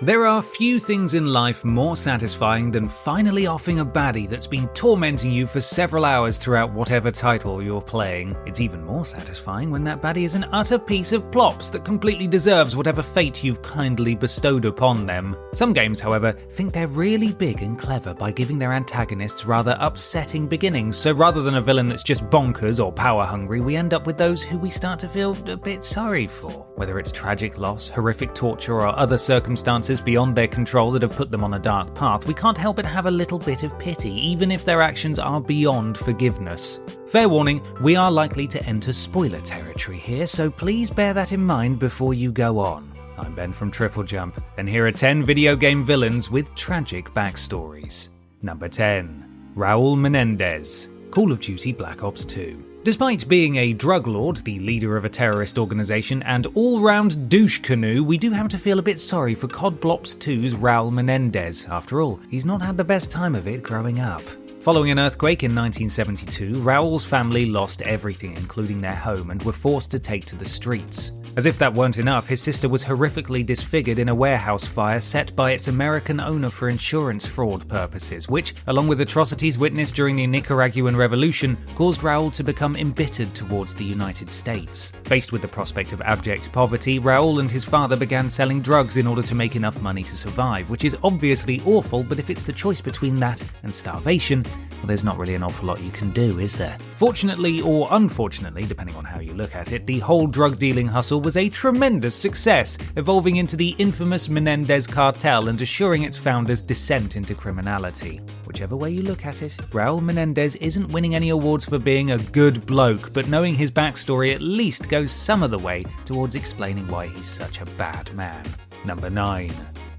There are few things in life more satisfying than finally offing a baddie that's been tormenting you for several hours throughout whatever title you're playing. It's even more satisfying when that baddie is an utter piece of plops that completely deserves whatever fate you've kindly bestowed upon them. Some games, however, think they're really big and clever by giving their antagonists rather upsetting beginnings, so rather than a villain that's just bonkers or power-hungry, we end up with those who we start to feel a bit sorry for. Whether it's tragic loss, horrific torture, or other circumstances beyond their control that have put them on a dark path, we can't help but have a little bit of pity, even if their actions are beyond forgiveness. Fair warning, we are likely to enter spoiler territory here, so please bear that in mind before you go on. I'm Ben from TripleJump, and here are 10 video game villains with tragic backstories. Number 10. Raul Menendez, Call of Duty Black Ops 2. Despite being a drug lord, the leader of a terrorist organisation, and all-round douche canoe, we do have to feel a bit sorry for COD Blops 2's Raul Menendez. After all, he's not had the best time of it growing up. Following an earthquake in 1972, Raul's family lost everything, including their home, and were forced to take to the streets. As if that weren't enough, his sister was horrifically disfigured in a warehouse fire set by its American owner for insurance fraud purposes, which, along with atrocities witnessed during the Nicaraguan Revolution, caused Raul to become embittered towards the United States. Faced with the prospect of abject poverty, Raul and his father began selling drugs in order to make enough money to survive, which is obviously awful, but if it's the choice between that and starvation, well, there's not really an awful lot you can do, is there? Fortunately or unfortunately, depending on how you look at it, the whole drug-dealing hustle was a tremendous success, evolving into the infamous Menendez cartel and assuring its founders' descent into criminality. Whichever way you look at it, Raul Menendez isn't winning any awards for being a good bloke, but knowing his backstory at least goes some of the way towards explaining why he's such a bad man. Number 9.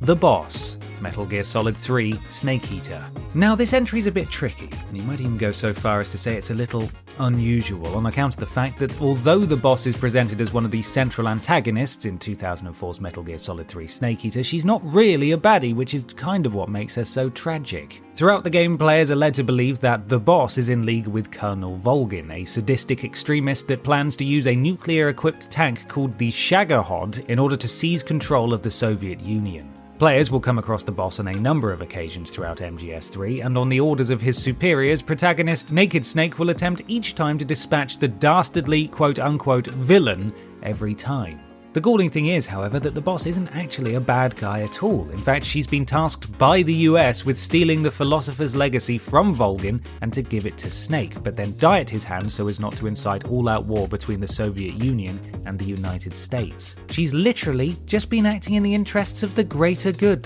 The Boss, Metal Gear Solid 3 Snake Eater. Now this entry's a bit tricky, and you might even go so far as to say it's a little unusual on account of the fact that although the boss is presented as one of the central antagonists in 2004's Metal Gear Solid 3 Snake Eater, she's not really a baddie, which is kind of what makes her so tragic. Throughout the game, players are led to believe that the boss is in league with Colonel Volgin, a sadistic extremist that plans to use a nuclear-equipped tank called the Shagohod in order to seize control of the Soviet Union. Players will come across the boss on a number of occasions throughout MGS3, and on the orders of his superiors, protagonist Naked Snake will attempt each time to dispatch the dastardly quote-unquote villain every time. The galling thing is, however, that the boss isn't actually a bad guy at all. In fact, she's been tasked by the US with stealing the philosopher's legacy from Volgin and to give it to Snake, but then diet his hand so as not to incite all-out war between the Soviet Union and the United States. She's literally just been acting in the interests of the greater good,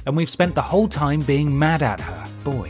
and we've spent the whole time being mad at her. Boy,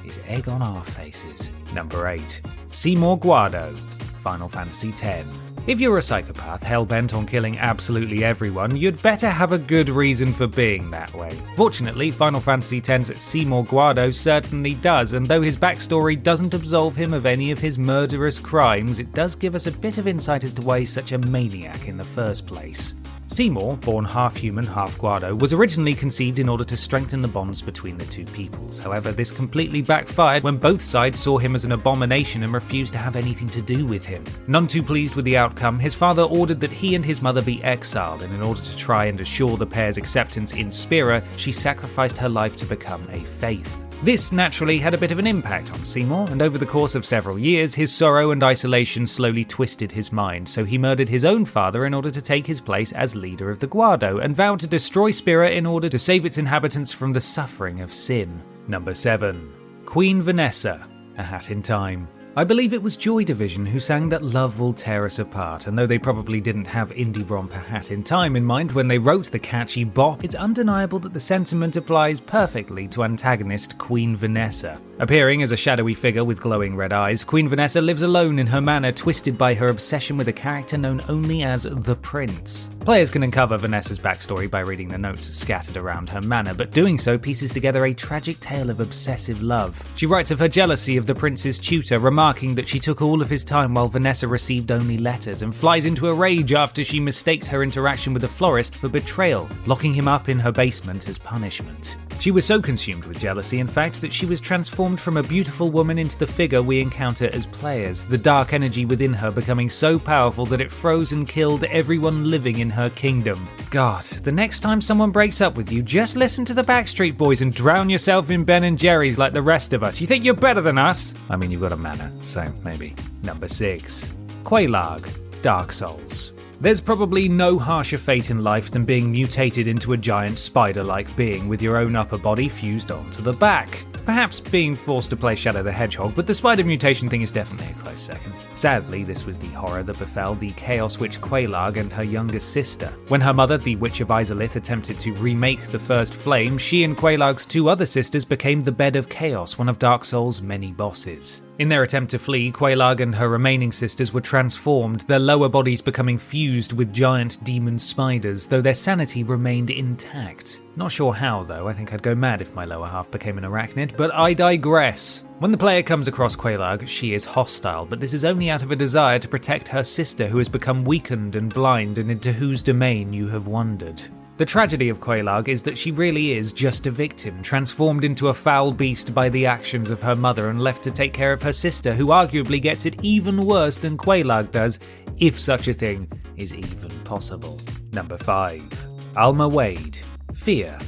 is egg on our faces. Number 8. Seymour Guardo, Final Fantasy X. If you're a psychopath hell-bent on killing absolutely everyone, you'd better have a good reason for being that way. Fortunately, Final Fantasy X's Seymour Guardo certainly does, and though his backstory doesn't absolve him of any of his murderous crimes, it does give us a bit of insight as to why he's such a maniac in the first place. Seymour, born half human, half Guardo, was originally conceived in order to strengthen the bonds between the two peoples. However, this completely backfired when both sides saw him as an abomination and refused to have anything to do with him. None too pleased with the outcome, his father ordered that he and his mother be exiled, and in order to try and assure the pair's acceptance in f.e.a.r, she sacrificed her life to become a faith. This naturally had a bit of an impact on Seymour, and over the course of several years, his sorrow and isolation slowly twisted his mind, so he murdered his own father in order to take his place as leader of the Guardo, and vowed to destroy f.e.a.r in order to save its inhabitants from the suffering of sin. Number 7. Queen VANESSA, A Hat in Time. I believe it was Joy Division who sang that love will tear us apart, and though they probably didn't have indie romp A Hat in Time in mind when they wrote the catchy bop, it's undeniable that the sentiment applies perfectly to antagonist Queen VANESSA. Appearing as a shadowy figure with glowing red eyes, Queen VANESSA lives alone in her manor, twisted by her obsession with a character known only as the Prince. Players can uncover VANESSA's backstory by reading the notes scattered around her manor, but doing so pieces together a tragic tale of obsessive love. She writes of her jealousy of the Prince's tutor, remarking that she took all of his time while VANESSA received only letters, and flies into a rage after she mistakes her interaction with the florist for betrayal, locking him up in her basement as punishment. She was so consumed with jealousy, in fact, that she was transformed from a beautiful woman into the figure we encounter as players, the dark energy within her becoming so powerful that it froze and killed everyone living in her kingdom. God, the next time someone breaks up with you, just listen to the Backstreet Boys and drown yourself in Ben and Jerry's like the rest of us. You think you're better than us? I mean, you've got a manner, so maybe. Number 6. QUELAAG, Dark Souls. There's probably no harsher fate in life than being mutated into a giant spider-like being with your own upper body fused onto the back. Perhaps being forced to play Shadow the Hedgehog, but the spider mutation thing is definitely a close second. Sadly, this was the horror that befell the Chaos Witch QUELAAG and her younger sister. When her mother, the Witch of Izalith, attempted to remake the first Flame, she and QUELAAG's 2 other sisters became the Bed of Chaos, one of Dark Souls' many bosses. In their attempt to flee, QUELAAG and her remaining sisters were transformed, their lower bodies becoming fused with giant demon spiders, though their sanity remained intact. Not sure how though, I think I'd go mad if my lower half became an arachnid, but I digress. When the player comes across QUELAAG, she is hostile, but this is only out of a desire to protect her sister who has become weakened and blind and into whose domain you have wandered. The tragedy of QUELAAG is that she really is just a victim, transformed into a foul beast by the actions of her mother and left to take care of her sister, who arguably gets it even worse than QUELAAG does, if such a thing is even possible. Number 5. ALMA Wade, f.e.a.r.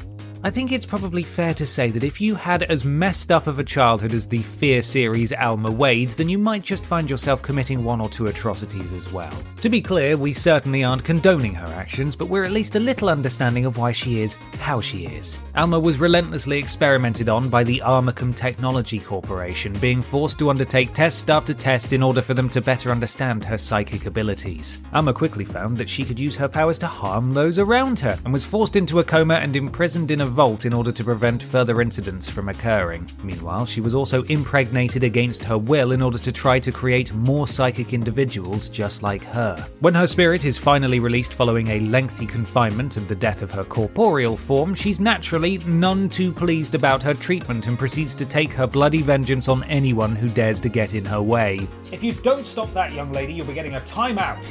I think it's probably fair to say that if you had as messed up of a childhood as the f.e.a.r. series ALMA Wade, then you might just find yourself committing 1 or 2 atrocities as well. To be clear, we certainly aren't condoning her actions, but we're at least a little understanding of why she is how she is. ALMA was relentlessly experimented on by the ARKHAM Technology Corporation, being forced to undertake test after test in order for them to better understand her psychic abilities. ALMA quickly found that she could use her powers to harm those around her, and was forced into a coma and imprisoned in a vault in order to prevent further incidents from occurring. Meanwhile, she was also impregnated against her will in order to try to create more psychic individuals just like her. When her spirit is finally released following a lengthy confinement and the death of her corporeal form, she's naturally none too pleased about her treatment and proceeds to take her bloody vengeance on anyone who dares to get in her way. If you don't stop that, young lady, you'll be getting a timeout.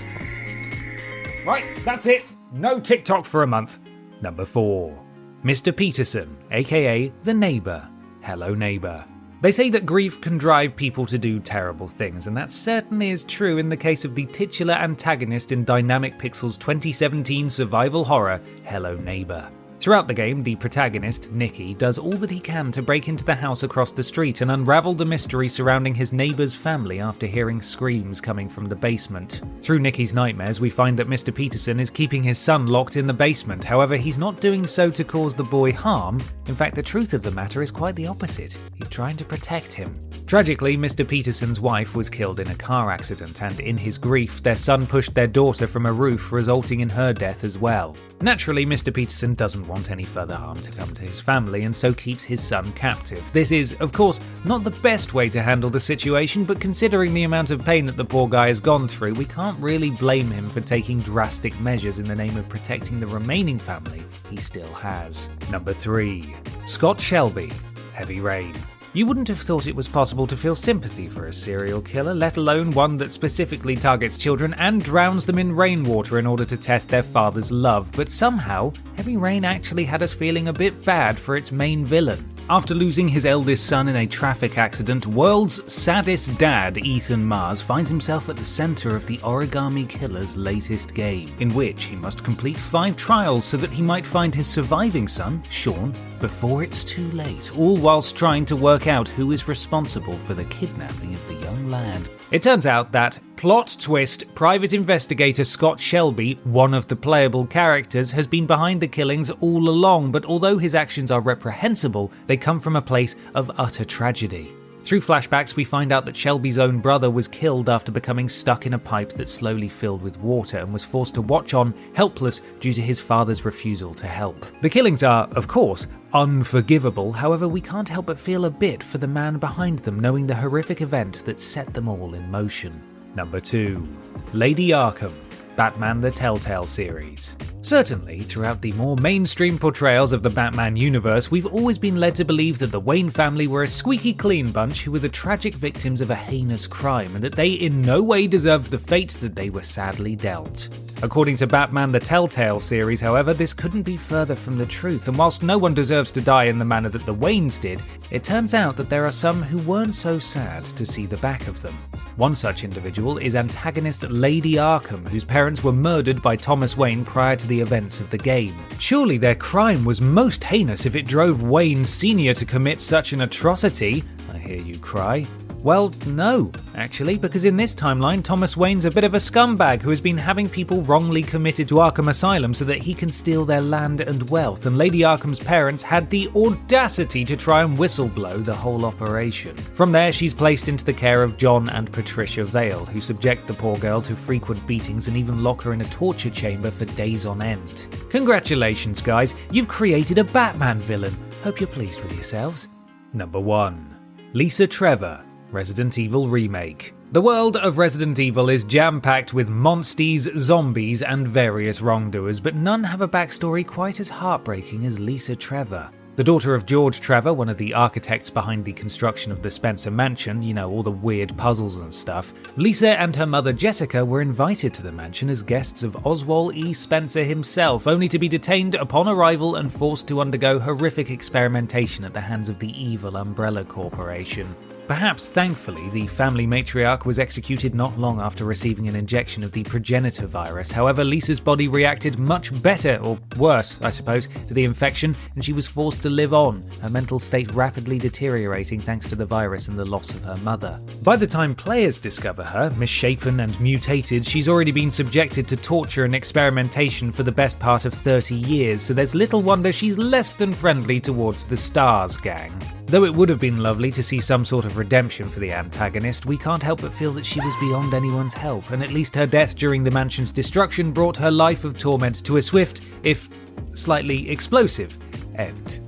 Right, that's it. No TikTok for a month. Number 4. Mr. Peterson, aka the neighbour. Hello neighbour. They say that grief can drive people to do terrible things, and that certainly is true in the case of the titular antagonist in Dynamic Pixel's 2017 survival horror, Hello Neighbour. Throughout the game, the protagonist, Nicky, does all that he can to break into the house across the street and unravel the mystery surrounding his neighbour's family after hearing screams coming from the basement. Through Nicky's nightmares, we find that Mr. Peterson is keeping his son locked in the basement. However, he's not doing so to cause the boy harm. In fact, the truth of the matter is quite the opposite. He's trying to protect him. Tragically, Mr. Peterson's wife was killed in a car accident, and in his grief, their son pushed their daughter from a roof, resulting in her death as well. Naturally, Mr. Peterson doesn't want any further harm to come to his family, and so keeps his son captive. This is, of course, not the best way to handle the situation, but considering the amount of pain that the poor guy has gone through, we can't really blame him for taking drastic measures in the name of protecting the remaining family he still has. Number 3. Scott Shelby, Heavy Rain. You wouldn't have thought it was possible to feel sympathy for a serial killer, let alone one that specifically targets children and drowns them in rainwater in order to test their father's love, but somehow, Heavy Rain actually had us feeling a bit bad for its main villain. After losing his eldest son in a traffic accident, world's saddest dad, Ethan Mars, finds himself at the center of the Origami Killer's latest game, in which he must complete 5 trials so that he might find his surviving son, Sean, before it's too late, all whilst trying to work out who is responsible for the kidnapping of the young lad. It turns out that, plot twist, private investigator Scott Shelby, one of the playable characters, has been behind the killings all along, but although his actions are reprehensible, they come from a place of utter tragedy. Through flashbacks, we find out that Shelby's own brother was killed after becoming stuck in a pipe that slowly filled with water and was forced to watch on, helpless due to his father's refusal to help. The killings are, of course, unforgivable, however we can't help but feel a bit for the man behind them, knowing the horrific event that set them all in motion. Number 2. Lady Arkham, Batman the Telltale series. Certainly, throughout the more mainstream portrayals of the Batman universe, we've always been led to believe that the Wayne family were a squeaky clean bunch who were the tragic victims of a heinous crime, and that they in no way deserved the fate that they were sadly dealt. According to Batman the Telltale series, however, this couldn't be further from the truth, and whilst no one deserves to die in the manner that the Waynes did, it turns out that there are some who weren't so sad to see the back of them. One such individual is antagonist Lady ARKHAM, whose parents were murdered by Thomas Wayne prior to the events of the game. Surely their crime was most heinous if it drove Wayne Sr. to commit such an atrocity, I hear you cry. Well, no, actually, because in this timeline, Thomas Wayne's a bit of a scumbag who has been having people wrongly committed to Arkham Asylum so that he can steal their land and wealth, and Lady Arkham's parents had the audacity to try and whistleblow the whole operation. From there, she's placed into the care of John and Patricia Vale, who subject the poor girl to frequent beatings and even lock her in a torture chamber for days on end. Congratulations, guys, you've created a Batman villain. Hope you're pleased with yourselves. Number 1. Lisa Trevor, Resident Evil Remake. The world of Resident Evil is jam-packed with monsties, zombies, and various wrongdoers, but none have a backstory quite as heartbreaking as Lisa Trevor. The daughter of George Trevor, one of the architects behind the construction of the Spencer Mansion, you know, all the weird puzzles and stuff, Lisa and her mother Jessica were invited to the mansion as guests of Oswald E. Spencer himself, only to be detained upon arrival and forced to undergo horrific experimentation at the hands of the evil Umbrella Corporation. Perhaps thankfully, the family matriarch was executed not long after receiving an injection of the progenitor virus. However, Lisa's body reacted much better, or worse, I suppose, to the infection, and she was forced to live on, her mental state rapidly deteriorating thanks to the virus and the loss of her mother. By the time players discover her, misshapen and mutated, she's already been subjected to torture and experimentation for the best part of 30 years, so there's little wonder she's less than friendly towards the STARS gang. Though it would have been lovely to see some sort of redemption for the antagonist, we can't help but feel that she was beyond anyone's help, and at least her death during the mansion's destruction brought her life of torment to a swift, if slightly explosive, end.